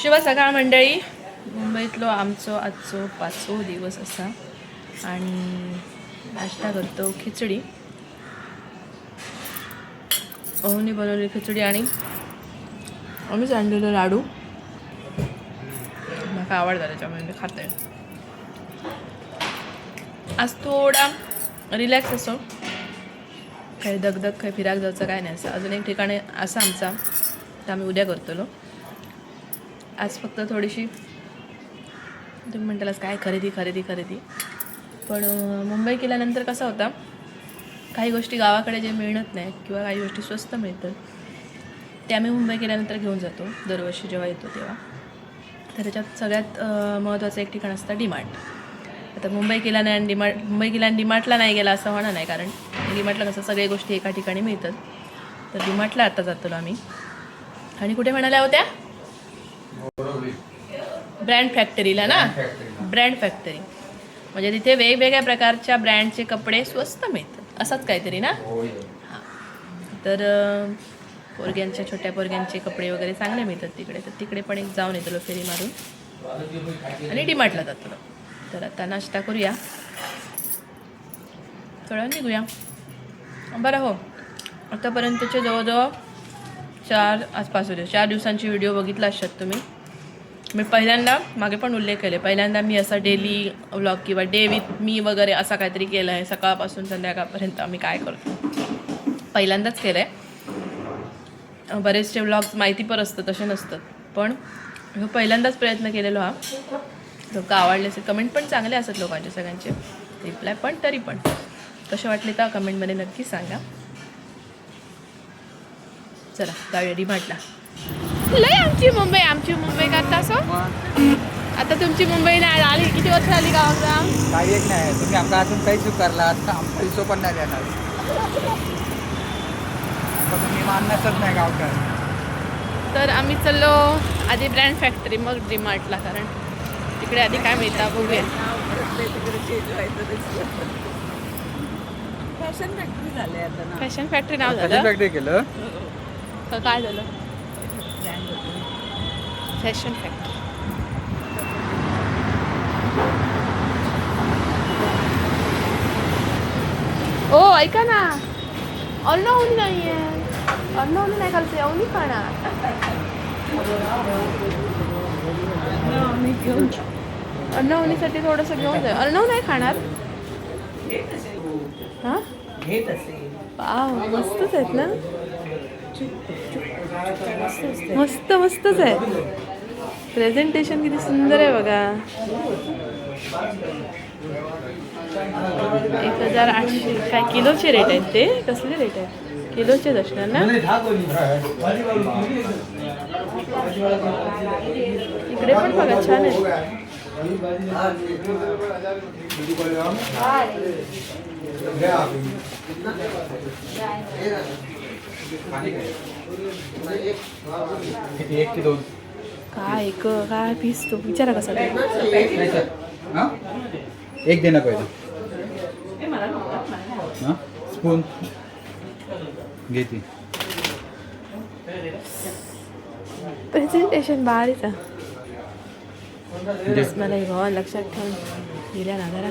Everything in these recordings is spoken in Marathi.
शुभ सकाळ मंडळी. मुंबईतलो आमचो आजचो 5वो दिवस असा आणि नाश्ता करतो खिचडी. अहोनी बनवली खिचडी आणि आम्हीच आणलेलो लाडू. मला आवडतं त्याच्यामुळे मी खाते. आज थोडा रिलॅक्स असो, काही दगदग काही फिराक जायचं काय नाही. असं अजून एक ठिकाणी असं आमचा तर आम्ही उद्या करतलो. आज फक्त थोडीशी तुम्ही म्हणतालाच काय खरेदी पण मुंबई केल्यानंतर कसा होता, काही गोष्टी गावाकडे जे मिळत नाही किंवा काही गोष्टी स्वस्त मिळतात ते आम्ही मुंबई केल्यानंतर घेऊन जातो दरवर्षी जेव्हा येतो तेव्हा. तर त्याच्यात सगळ्यात महत्त्वाचं एक ठिकाण असतं डीमार्ट. आता मुंबई केला नाही आणि डीमार्टला नाही गेला असं होणार नाही, कारण डीमार्टला कसं सगळ्या गोष्टी एका ठिकाणी मिळतात. तर डीमार्टला आता जातो आम्ही. आणि कुठे म्हणाल्या होत्या? ब्रँड फॅक्टरीला ना. ब्रँड फॅक्टरी म्हणजे तिथे वेगवेगळ्या प्रकारच्या ब्रँडचे कपडे स्वस्त मिळतात असंच काहीतरी ना. हां, तर पोरग्यांच्या छोट्या पोरग्यांचे कपडे वगैरे चांगले मिळतात तिकडे. तर तिकडे पण एक जाऊन येतो फेरी मारून आणि डीमार्टला जातो. तर आता नाश्ता करूया, थोडं निघूया. बरं हो, आतापर्यंतचे जवळजवळ 4 दिवसांची व्हिडिओ बघितला असतात तुम्ही. मी पहिल्यांदा मागे पण उल्लेख केले, पहिल्यांदा मी असा डेली व्लॉग किंवा डे विथ मी वगैरे असा काहीतरी केलं आहे. सकाळपासून संध्याकाळपर्यंत आम्ही काय करतो पहिल्यांदाच केलं आहे. बरेचसे व्लॉग्स माहिती पण असतं, तसे नसतात. पण पहिल्यांदाच प्रयत्न केलेलो हा. लोक आवडले असेल, कमेंट पण चांगले असतात लोकांचे सगळ्यांचे, रिप्लाय पण. तरी पण कसे वाटले तर कमेंटमध्ये नक्की सांगा. चला जाऊया डीमार्टला. लय आमची मुंबई करता असो. आता तुमची मुंबई नाही आली, किती वर्ष आली गावाला? काही एक नाही, तुम्ही आमका अजून काही स्वीकारला आता पैसो पण नाही देणार. तुम्ही मानण्याचंच नाही गावकर. तर आम्ही चाललो आधी ब्रँड फॅक्टरी मग डीमार्टला, कारण तिकडे आधी काय मिळतं बघूया. फॅशन फॅक्टरी झाले आता ना. फॅशन फॅक्टरी नाव फॅशन झालं फॅक्टरी केलं का काय झालं? Fashion factory. ओ ऐका ना, अवनी नाही आहे. अवनी नाही खालते, अवनी खाणार. अवनीसाठी थोडंसं घेऊन जाऊ. अर्णव नाही खाणार. हां वाव, मस्तच आहेत ना. मस्तच आहे. प्रेझेंटेशन किती सुंदर आहे बघा. 1800 काय किलोचे रेट आहेत ते? कसले रेट आहेत? किलोचेच असणार ना. इकडे पण बघा छान आहे. एक की दोन काय काय पीस तो विचारा कसा. एक देणं पाहिजे. स्पून घेते. प्रेझेंटेशन भारीच आहे. मला हे भावा लक्षात ठेवून दिल्या ना जरा.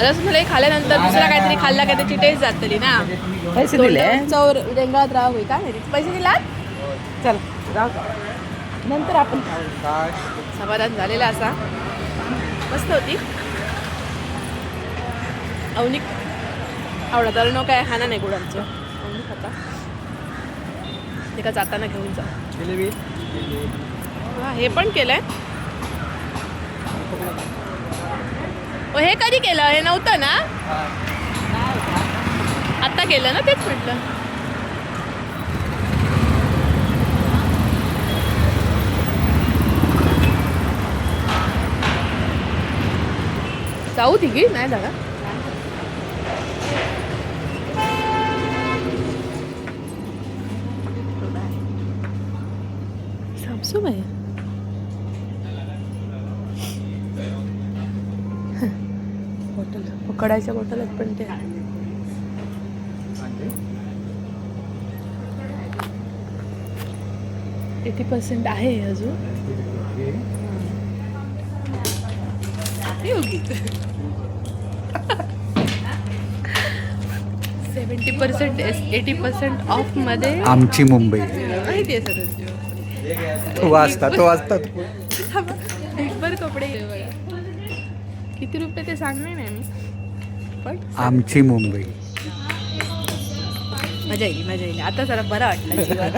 रसमलाई हे खाल्ल्यानंतर दुसरा काहीतरी खाल्ला का त्याची टेस्ट जातली ना. पैसे दिले चव रेंगाळत राहा होई. काय नाही पैसे दिलात. चल नंतर आपण समाधान झालेला असा. मस्त होती. अवनिक आवडत अरणव काय खाना नाही गोड आमचं. अवनिक खाता ते का जाताना घेऊन जा. हां हे पण केलंय. हे कधी केलं? हे नव्हतं ना, आत्ता केलं ना. तेच म्हटलं. जाऊ तिघी नाही दादा. आपसू बाई बॉटल पकडायच्या बॉटल आहेत पण ते 80% आहे अजून 70% 80% ऑफ मध्ये आमची मुंबई माहिती आहे सर तो वाजता ढीकभर कपडे बघा किती रुपये ते सांगणार नाही मी पण आमची मुंबई मजा येईल आता जरा बरं वाटलं जीवात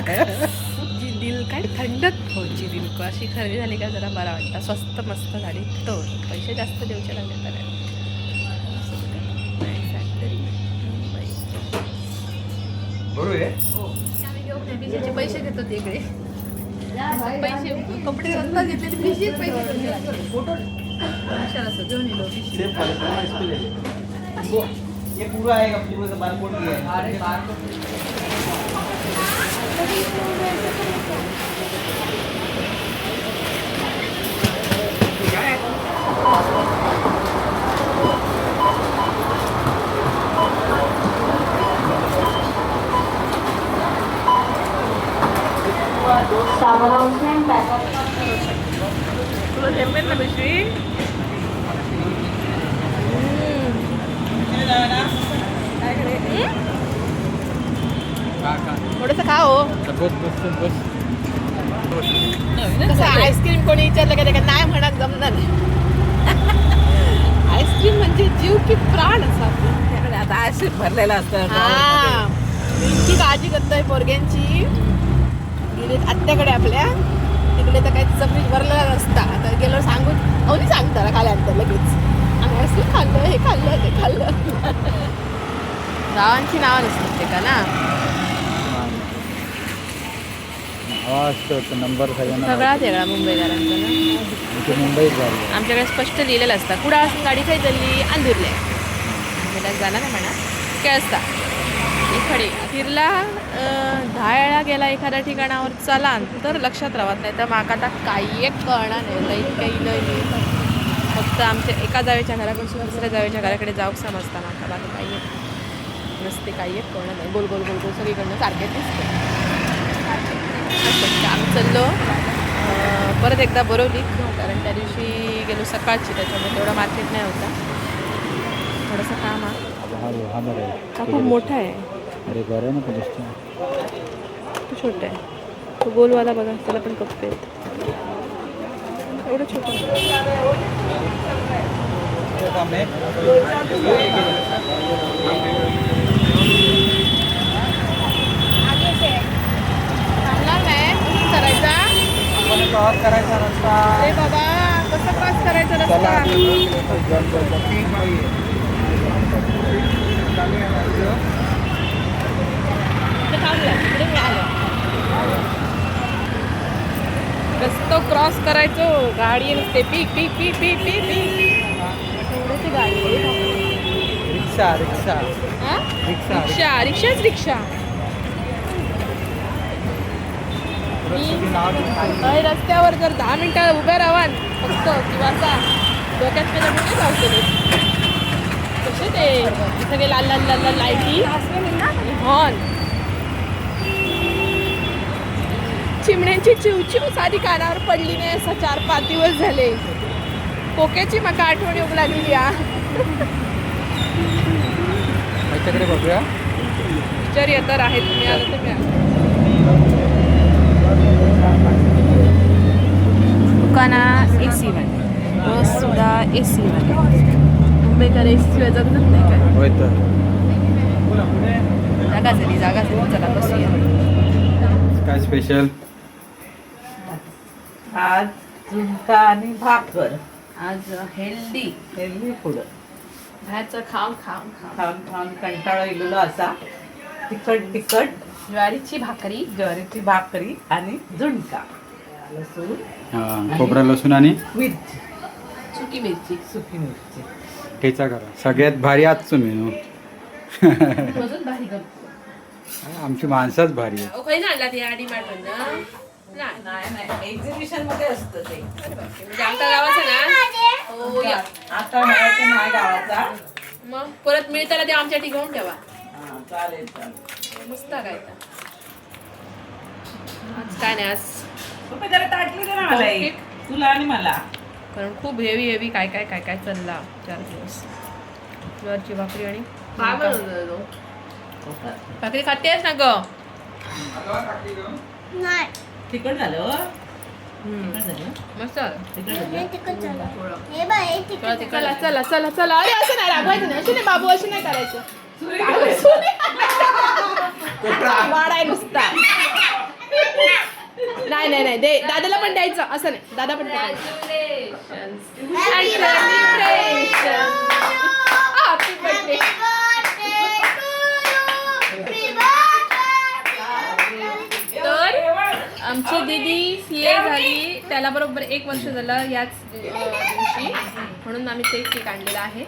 जी दिल काय थंडक होची दिल को अशी खरेदी झाली का जरा बरा वाटतं स्वस्त मस्त झाली तो पैसे जास्त देऊचे लागले तर विजेचे पैसे घेतो तिकडे पैसे कपडे स्वस्त घेतले तर विजेच पैसे फोटो असं घेऊन येलो ये पूरा आएगा पूरा का बारकोड भी है अरे बारकोड तुला झेपेल ना पिशवी थोडंसं खा हो कसं आईस्क्रीम कोणी विचारलं का नाही म्हणत जमणार आईस्क्रीम म्हणजे जीव की प्राण असा आता आईस्क्रीम भरलेला असतं हा इतकी काळजी करतोय पोरग्यांची गेले आत्याकडे आपल्या तिकडे तर काही जमीन भरलेला नसता आता गेलो सांगून अवनी सांगता खाल्यानंतर लगेच आम्ही आईस्क्रीम खाल्लं हे खाल्लं ते खाल्लं गावांची नावं नसतात ते का ना नंबर सगळा वेगळा मुंबईकरांचा ना मुंबईत झाली आमच्याकडे स्पष्ट लिहिलेलं असतं कुडाळासून गाडी काही चालली अंधुरले मला जाणार नाही म्हणा केळसता इकडे फिरला धायला गेला एखाद्या ठिकाणावर चला तर लक्षात राहत नाही तर माका आता काही एक कळणार नाही लई काही लई फक्त आमच्या एका जावेच्या घरापासून दुसऱ्या जावेच्या घराकडे जाऊ समजता माका बाकी काही नसते काही एक कळणार नाही गोल गोल गोल गोल सगळीकडनं सारखेच दिसते आम्ही चाललो परत एकदा बोरवली कारण त्या दिवशी गेलो सकाळची त्याच्यामुळे तेवढा मार्केट नाही होता थोडंसं काम हा खूप मोठा आहे अरे बरं ना पण तो छोटा आहे तो गोलवाला बघा त्याला पण कप्पे आहेत एवढं छोटं करायचा रस्ता अरे बाबा कसं क्रॉस करायचा रस्ता रस्तो क्रॉस करायचो गाडी नसते पीक पीक पीक पीक पीक पीक एवढ्याची गाडी रिक्षा रिक्षा हा रिक्षा रिक्षा रिक्षाच रिक्षा रस्त्यावर जर 10 मिनिटं उभ्या राहाल फक्त किंवा असा डोक्यात त्याच्या कुठे जाऊ कसे ते सगळे लाल लाल लाल लाल लाईटी हॉर्न चिमण्यांची चिवचिव साधी कानावर पडली नाही असं 4-5 दिवस झाले कोक्याची मका आठवण येऊ लागली या त्याच्याकडे बघूया विचार तर आहे तुम्ही आलं तर मी दुकाना AC वाले बस सुद्धा AC वाले मुंबईकर AC शिवाय जगत नाही काय होय तर जागा झाली चला बसूया काय स्पेशल आज झुणका आणि भाकर आज हेल्दी फूड बाहेरचं खाऊन खाऊन खाऊन खाऊन खाऊन कंटाळा गेलेलो असा तिखट तिखट ज्वारीची भाकरी ज्वारीची भाकरी आणि झुणका लसूण हा खोबरा लसूण आणि मिरची सुकी मिरची सुकी मिरची ठेचा करा सगळ्यात भारी आजचं मेनू अजून भारी करतो आमची माणसंच भारी आहे काही आणला ते आडी मॅटन नाही नाही एक्झिबिशन मध्ये असतं ते. म्हणजे आमच्या गावाचं ना हो या आता म्हणायचं नाही गावाचा. मग परत मिळताना ते आमच्या ठिकाणी ठेवा हा, चालेल चालेल. मस्त काय तर. आज काय नाही आज पप्पा जरा ताटली दे ना मला एक. तुला आणि मला. कारण खूप हेवी काय चालला 4 दिवस. ज्वारीची भाकरी आणि काय बनवलं भाकरी खातेस ना ग तिखट झालं हो? हम्म. तिखट झालं? मस्त झालं. तिखट झालं? चला अरे असं नाही रागवायचं नाही अशी नाही बाबू अशी नाही करायचं वाढाय नुसता नाही दे दादाला पण द्यायचं असं नाही दादा पण तर आमची दीदी सीए झाली त्याला बरोबर 1 वर्ष झालं याच दिवशी म्हणून आम्ही ते केक आणलेला आहे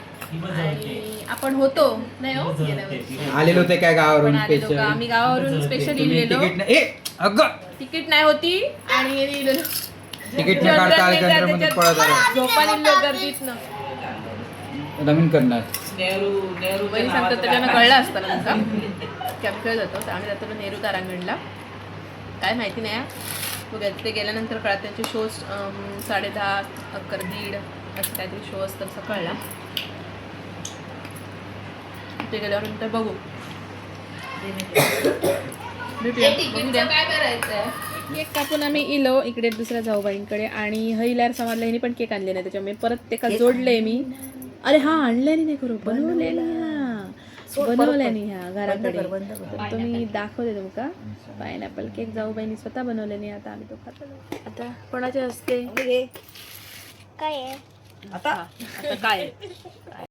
आणि आपण होतो नाही हो गेल्या वर्षी. आलेलो होते काय आपण गावावरून आलेलो स्पेशल का? आम्ही गावावरून स्पेशल इलेलो तिकीट नाही होती आणि इलेलो. तिकीट न काढता आले पळत आलो झोपा निघलो गर्दीत न नवीन करणार नेहरू वही सांगतो त्याच्यानं कळलं असतं ना तुमचा कॅप्चर जातो तर आम्ही जातो नेहरू तारांगणला काय माहिती नाही बघा ते गेल्यानंतर कळत त्यांचे शोज 10:30 11:30 असं काहीतरी शो असतं असं कळला ते गेल्यानंतर बघू काय करायचं केक कापून आम्ही इलो इकडे दुसऱ्या जाऊबाईंकडे आणि हईलार समाजला ह्यांनी पण केक आणले नाही त्याच्यामुळे परत ते का जोडले मी अरे हा आणल्याने नाही करू बनवलेली ह्या घराकडे तर तुम्ही दाखवते तुमका पायनॅपल केक जाऊबाईंनी स्वतः बनवलेली आता आम्ही तो खातो आता कोणाचे असते आता आता काय